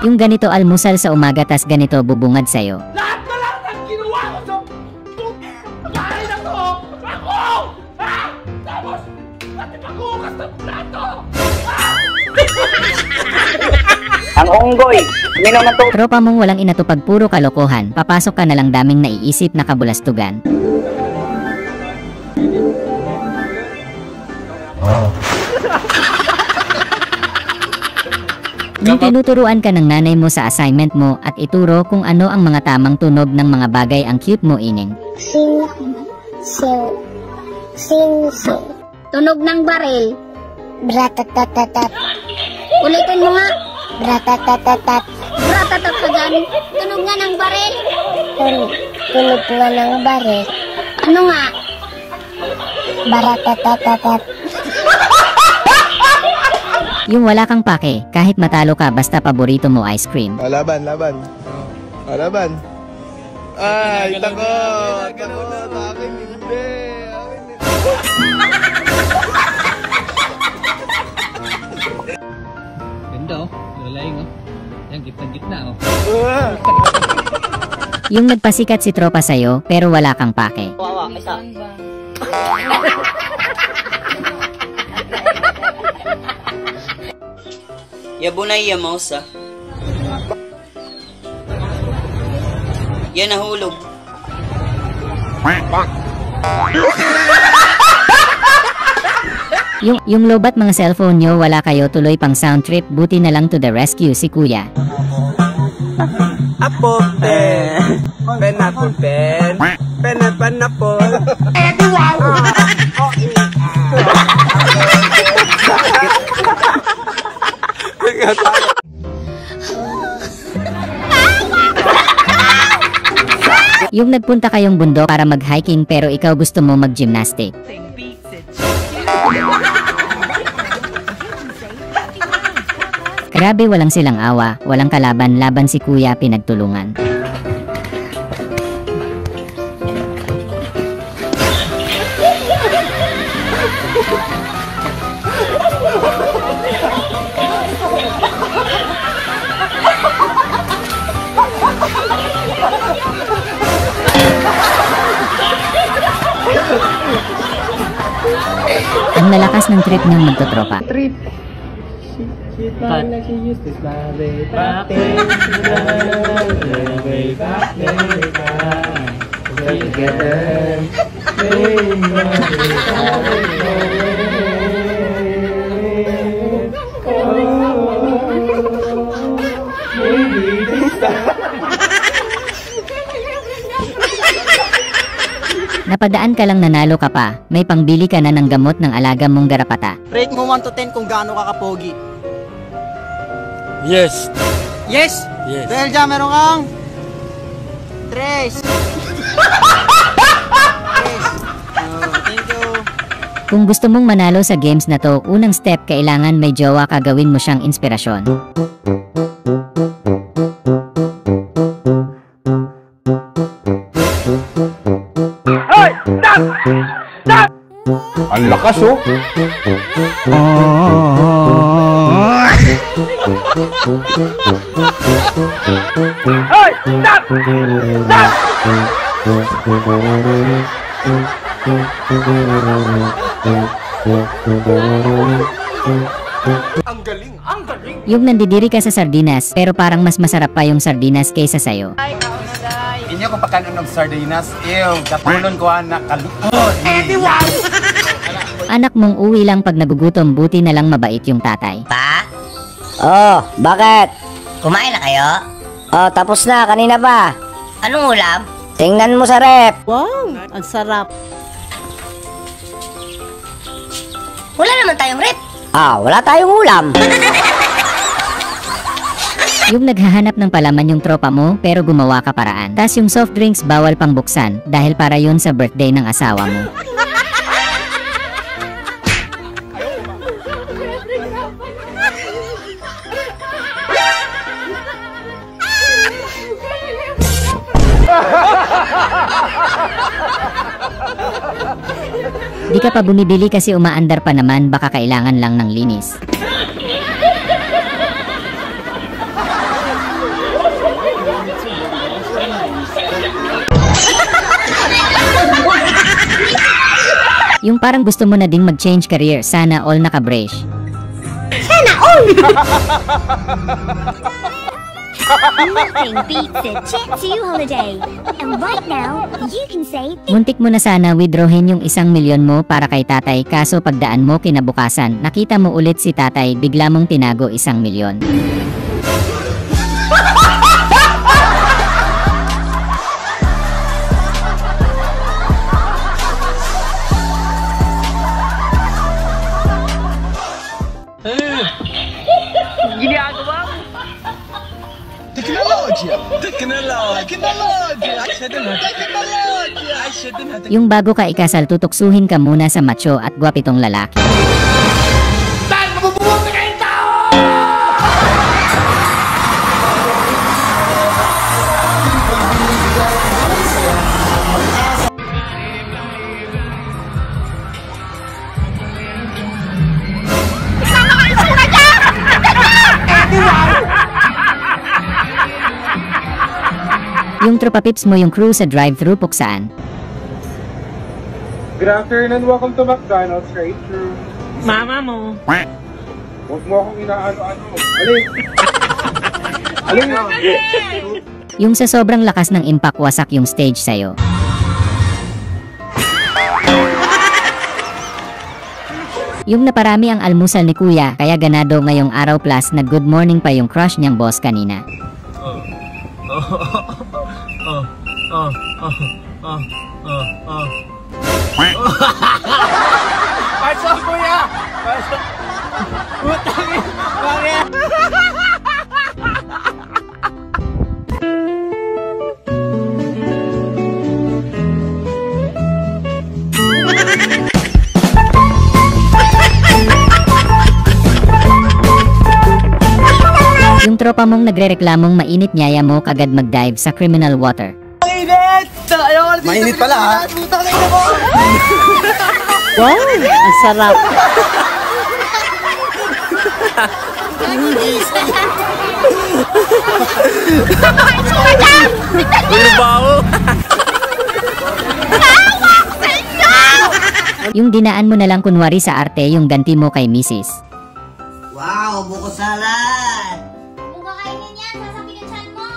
Yung ganito almusal sa umaga tas ganito bubungad sa'yo. Lahat na lang ng ginawa ko sa bahay na to! Ako! Ha? Tapos, pati paghuhugas ng plato! Ang unggoy, minom ng tubig. Tropa mong walang inatupag puro kalokohan, papasok ka na lang daming naiisip na kabulastugan. Nung tinuturuan ka ng nanay mo sa assignment mo at ituro kung ano ang mga tamang tunog ng mga bagay ang cute mo ining. Sing, sing, sing, sing. Tunog ng baril. Bratatatat. Ulitin mo nga. Bratatatat. Bratatat ka dyan. Tunog nga ng baril. Tunog nga ng baril. Ano nga? Baratatatat. Yung wala kang pake, kahit matalo ka basta paborito mo ice cream. Laban. Laban. Ay, takot. Akin hindi. Ganda oh. Lalaing oh. Yan, gitna oh. Yung nagpasikat si tropa sa'yo, pero wala kang pake. Wawa, isa. Yabunay ya mausa. Yan nahulog. Yung lobat mga cellphone nyo wala kayo tuloy pang sound trip, buti na lang to the rescue si kuya. Apple pen, pineapple pen, pineapple. Wow! Yung nagpunta kayong bundok para mag-hiking pero ikaw gusto mo mag-gymnastic. Grabe walang silang awa, walang kalaban, laban si kuya pinagtulungan. Ang lalakas ng trip ng magtotropa. Trip. She thought like she used to smile way back then. Way back then. We're together. Napadaan ka lang nanalo ka pa, may pangbili ka na ng gamot ng alaga mong garapata. Rate mo 1 to 10 kung gaano ka kapogi. Yes. Yes? Yes. Dahil dyan, meron kang 3. Thank you. Kung gusto mong manalo sa games na to, unang step kailangan may jowa ka, gawin mo siyang inspirasyon. Hoy! Stop! Stop! Ang lakas oh! Hoy! Stop! Stop! Ang galing! Ang galing! Yung nandidiri ka sa sardinas, pero parang mas masarap pa yung sardinas kaysa sayo. Inyo kung pakanon ng sardinas, ew, katulon ko na kaluod. Anak mong uwi lang pag nagugutom, buti na lang mabait yung tatay. Pa? Oh, bakit? Kumain na kayo? Oh, tapos na, kanina pa. Anong ulam? Tingnan mo sa rep. Wow, ang sarap. Wala naman tayong rep. Ah, wala tayong ulam. Yung naghahanap ng palaman yung tropa mo, pero gumawa ka paraan. Tas yung soft drinks bawal pang buksan, dahil para yun sa birthday ng asawa mo. Di ka pa bumibili kasi umaandar pa naman, baka kailangan lang ng linis. Yung parang gusto mo na ding mag-change career, sana all naka-brace. Sana all! Nothing beats a Jet2 holiday. And right now, you can save... Muntik mo na sana withdrawin yung 1 milyon mo para kay tatay, kaso pagdaan mo kinabukasan, nakita mo ulit si tatay, bigla mong tinago 1 milyon. Ginagawa mo. Technology! Yung bago ka ikasal, tutuksuhin ka muna sa macho at gwapitong lalaki. Dahil mabubuwag na kayong tao! Yung tropa pips mo yung crew sa drive-thru puksaan. Good afternoon, welcome to McDonald's, right through. Mama mo. Huwag mo akong inaano-ano. Alin na? Yung sa sobrang lakas ng impact, wasak yung stage sa'yo. Yung naparami ang almusal ni kuya, kaya ganado ngayong araw plus nag-good morning pa yung crush niyang boss kanina. Pasok, kuya! Pasok! Utangin! Bakit? Yung tropa mong nagre-reklamong mainit, nyaya mo kagad mag-dive sa criminal water. Mainit! Mainit pala, ha? Wow, ang sarap. Yung dinaan mo na lang kunwari sa arte yung ganti mo kay Mrs. Wow, buko salad. Buka kainin yan, sasabihin ang chan mo.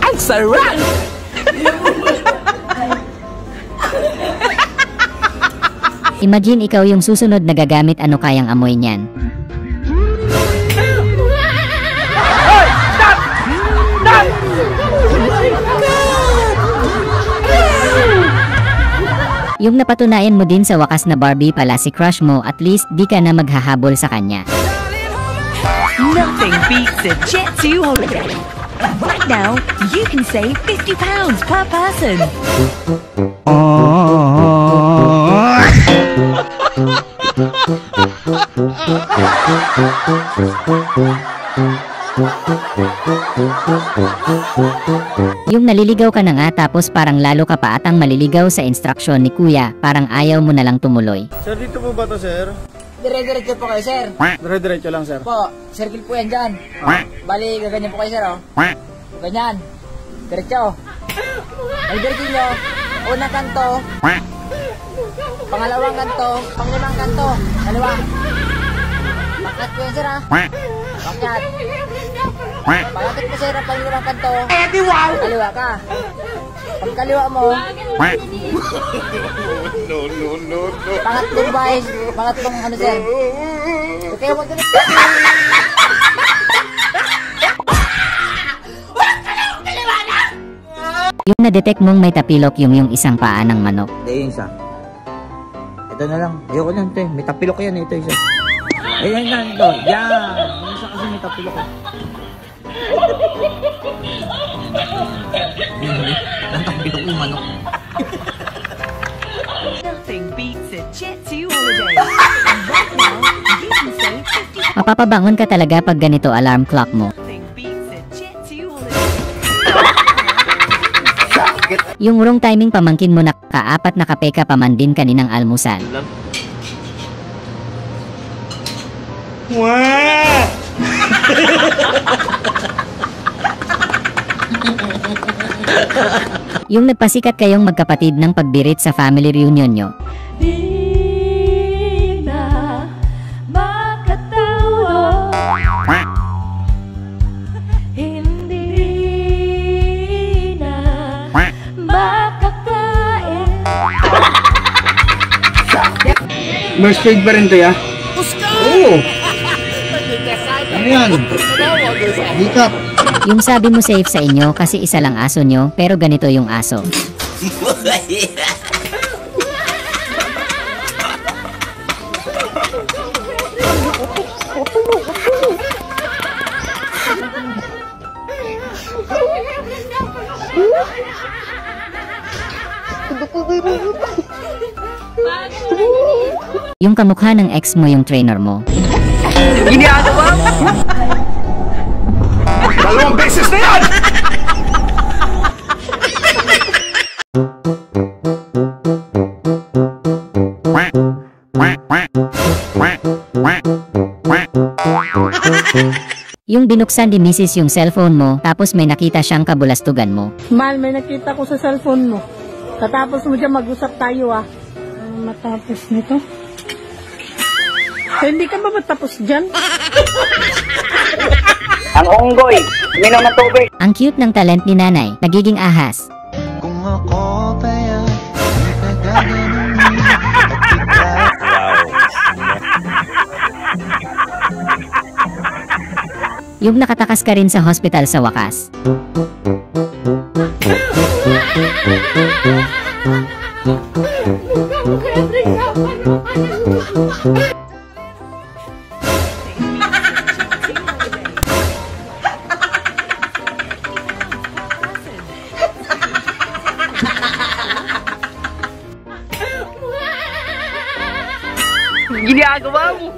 Ang sarap! Imagine ikaw yung susunod na gagamit, ano kayang amoy niyan? Yung napatunayan mo din sa wakas na Barbie pala si crush mo, at least di ka na maghahabol sa kanya. Nothing beats a Jet2 holiday. Right now, you can save £50 per person. Yung naliligaw ka na nga tapos parang lalo ka pa atang maliligaw sa instruksyon ni kuya, parang ayaw mo na lang tumuloy. Sir, dito po ba to, sir? Dire-diretso po kayo, sir. Dire-diretso lang, sir. Po, circle po yan dyan. Bali, gaganyan po kayo, sir, oh. Ganyan. Diretso. Ay, diretso nyo. Unang kanto. Pangalawang kanto. Panglimang kanto. Kaliwa. Pakat po yan, sir, ha? Pakat. Pagkakit mo, sir, ang panglimang kanto. Kaliwa ka. Pagkaliwa mo. No. Pangatlong bahis. Pangatlong ano, sir. Okay, huwag ganit. Yung na-detect mong may tapilok yung isang paa ng manok. Yung isa. Ito na lang. Ayoko na ito eh. May tapilok yan eh. Ito isa. Ayan na ito. Yan. Yung isa kasi may tapilok eh. Ang tapilok yung manok. Nothing beats a Jet2 holiday. And right now, you can save £50. Mapapabangon ka talaga pag ganito alarm clock mo. Nothing beats a Jet2 holiday. Yung wrong timing pamangkin mo na kaapat na kape ka pa man din kaninang almusal. Wah! Yung nagpasikat kayong magkapatid ng pagbirit sa family reunion nyo. Di na makatawa. Hindi na makakain. First grade pa rin to, ya? Oo! Ano yan? Hikap! Yung sabi mo safe sa inyo kasi isa lang aso nyo, pero ganito yung aso. Yung kamukha ng ex mo yung trainer mo. Ginagawa mo? Dalawang beses na yan! Yung binuksan ni Mrs. yung cellphone mo, tapos may nakita siyang kabulastugan mo. Mal, may nakita ko sa cellphone mo. Katapos mo dyan mag-usap tayo ah. Matapos nito? Hindi ka ba matapos dyan? Ang unggoy, minom ng tubig. Ang cute ng talent ni nanay, nagiging ahas. Kung ako ba yan, hindi ka gaganon at bigla. Yung nakatakas ka rin sa hospital sa wakas. Ginagawa mo?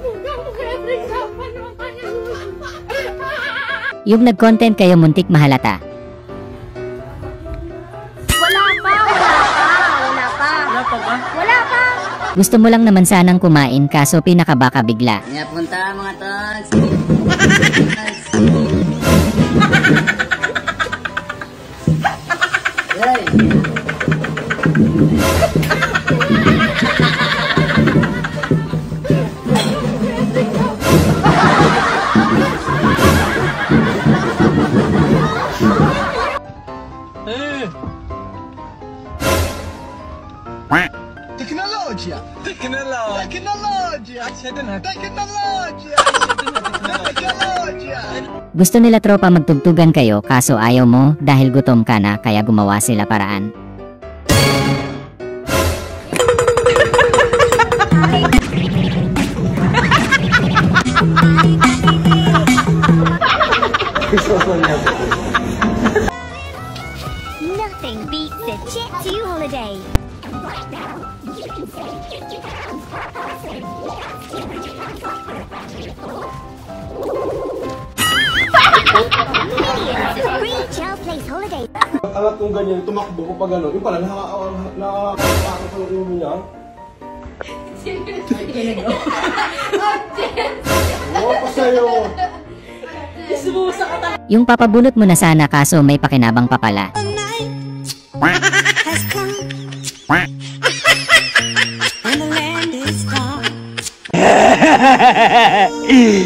Yung nag-content kayo muntik mahalata. Wala pa. Wala pa. Gusto mo lang naman sanang kumain kaso pinakabaka bigla. Kaya punta mga tons. Teknologia! Gusto nila tropa magtugtugan kayo kaso ayaw mo dahil gutom ka na kaya gumawa sila paraan. Nothing beats a Jet2 holiday. Millions of free child place holidays. Alat kong ganyan, tumakbo ko pa gano'n. Yung pala, nakakapakot ko yung ulo niya. Oo, pa sa'yo. Yung papabunot mo na sana kaso may pakinabang pa pala.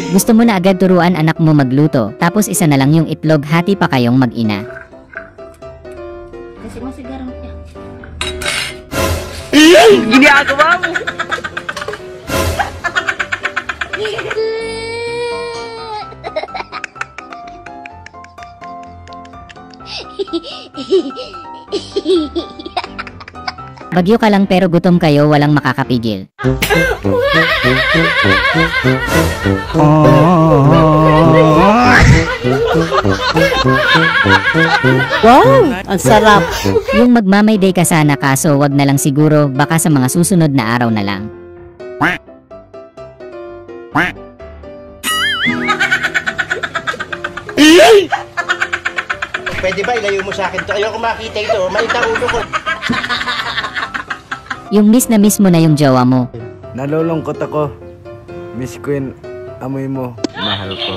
Gusto mo na agad turuan anak mo magluto, tapos isa na lang yung itlog, hati pa kayong mag-ina. Kasi mo sigaro niya. Ginagawa mo? Bagyo ka lang pero gutom kayo, walang makakapigil. Wow! Ang sarap! Yung magmamay-day ka sana kaso wag na lang siguro, baka sa mga susunod na araw na lang. Pwede ba ilayo mo sa akin to? Ayoko makita ito. Malita ulo ko. Yung miss na miss mo na yung jowa mo. Nalulungkot ako. Miss ko yung Amoy mo, mahal ko.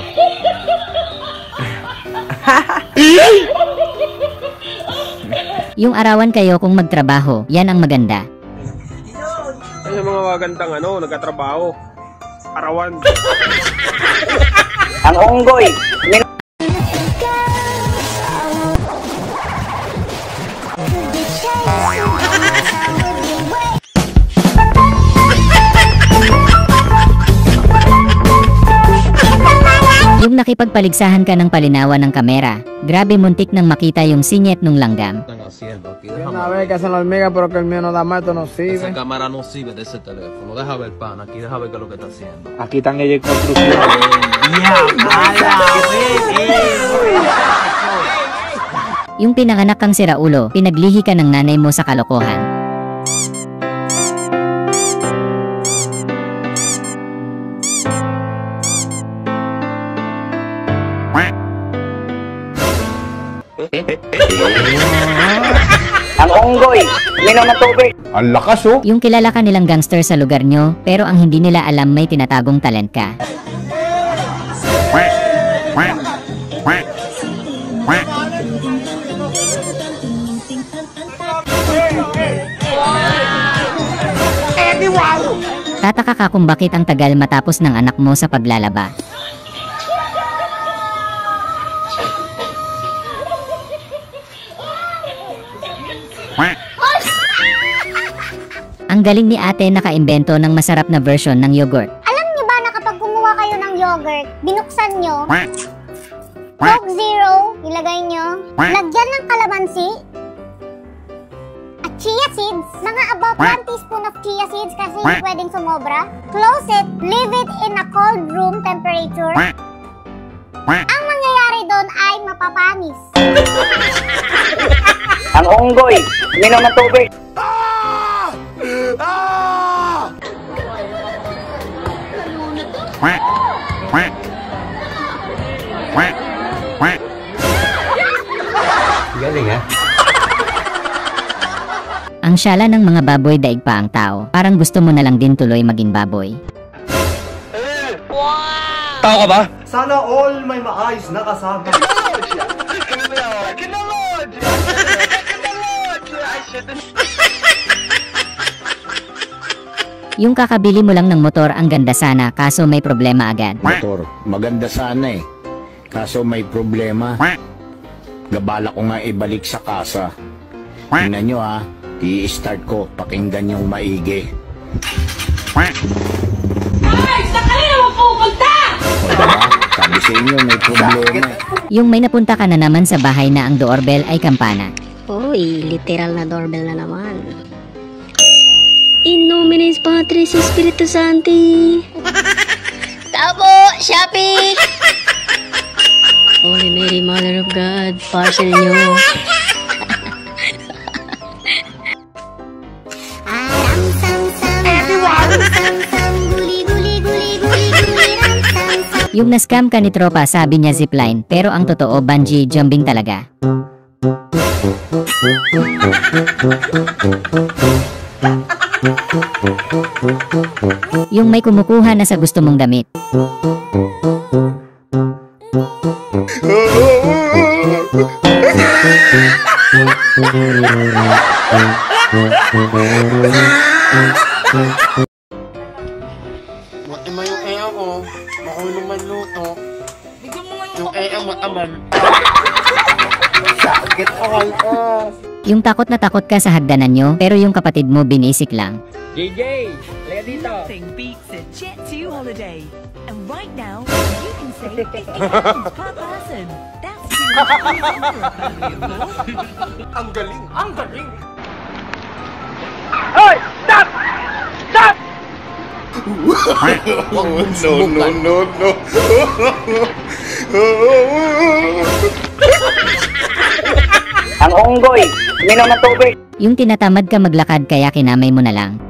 Yung arawan kayo kung magtrabaho, yan ang maganda. Ay, yung mga magandang nagkatrabaho. Arawan. Ang unggoy. Yung nakipagpaligsahan ka ng palinawan ng kamera, grabe muntik nang makita yung sinyet nung langgam. Una vez que hacen la hormiga, pero que el mío no da más, esto no sirve. Esa cámara no sirve de ese teléfono. Deja ver, pana. Aquí deja ver qué es lo que está haciendo. Aquí están ellos en construcción. Yung pinanganak kang siraulo, pinaglihi ka ng nanay mo sa kalokohan. Ang unggoy, minom ng tubig. Ang lakas oh. Yung kilala ka nilang gangster sa lugar nyo, pero ang hindi nila alam may tinatagong talent ka. Tataka ka kung bakit ang tagal matapos ng anak mo sa paglalaba. Ang galing ni ate nakaimbento ng masarap na version ng yogurt. Alam niyo ba na kapag kumuha kayo ng yogurt, binuksan nyo, Coke Zero, ilagay nyo, lagyan ng kalamansi, at chia seeds, mga about 1 teaspoon of chia seeds kasi hindi pwedeng sumobra. Close it, leave it in a cold room temperature. Ang mangyayari doon ay mapapanis. Ang unggoy, minom ng tubig. Galing ha? Ang syala ng mga baboy daig pa ang tao. Parang gusto mo na lang din tuloy maging baboy. Tao ka ba? Sana all may maayos na kasama. Yung kakabili mo lang ng motor ang ganda sana kaso may problema agad. Motor, maganda sana eh. Kaso may problema. Gabala ko nga ibalik sa kasa. Tingnan nyo ha, i-start ko, pakinggan yung maigi. Ay, saan ka na mapupunta? O diba? Sabi sa inyo may problema. Yung may napunta ka na naman sa bahay na ang doorbell ay kampana. Uy, literal na doorbell na naman. In nomine Patris Spiritus Sancti. Tao po, shopping! Holy Mary, Mother of God, parcel nyo. Yung na-scam ka ni tropa sabi niya zipline pero ang totoo bungee jumping talaga. Yung may kumukuha na sa gusto mong damit. Matima yung EA ko, makulong magluto. Yung EA mo aman. Sakit all off. Yung takot na takot ka sa hagdanan nyo pero yung kapatid mo binisik lang. JJ, laya dito. Nothing beats a Jet2 holiday. And right now, you can save 50 pounds per person. That's Ang galing! Ang galing! Hoy! Stop! Stop! No. Ang unggoy, minom ng tubig. Yung tinatamad ka maglakad kaya kinamay mo na lang.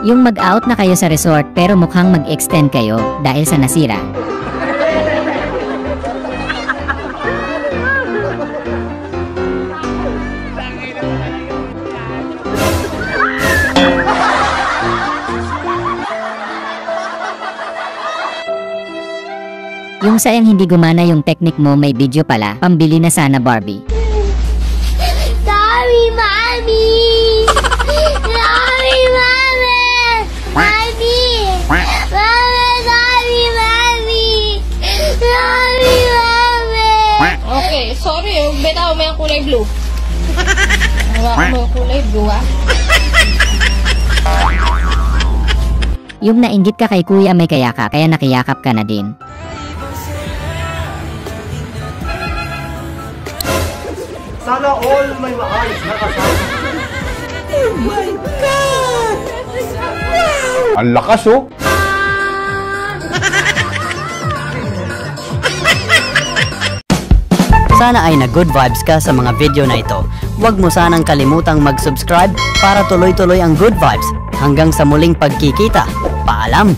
Yung mag-out na kayo sa resort pero mukhang mag-extend kayo dahil sa nasira. sayang hindi gumana yung technique mo, may video pala. Pambili na sana Barbie. Sorry, Mommy! Sorry, Mommy! Mommy! Mommy, sorry, Mommy! Sorry, Mommy! Okay, sorry. Betaw mo yung kulay blue. Hawakan mo yung kulay blue, ha? Yung nainggit ka kay kuya may kaya ka, kaya nakiyakap ka na din. Sana all may maayos na kasama. Oh my God! Ang lakas oh! Sana ay na-good vibes ka sa mga video na ito. Huwag mo sanang kalimutang mag-subscribe para tuloy-tuloy ang good vibes. Hanggang sa muling pagkikita. Paalam!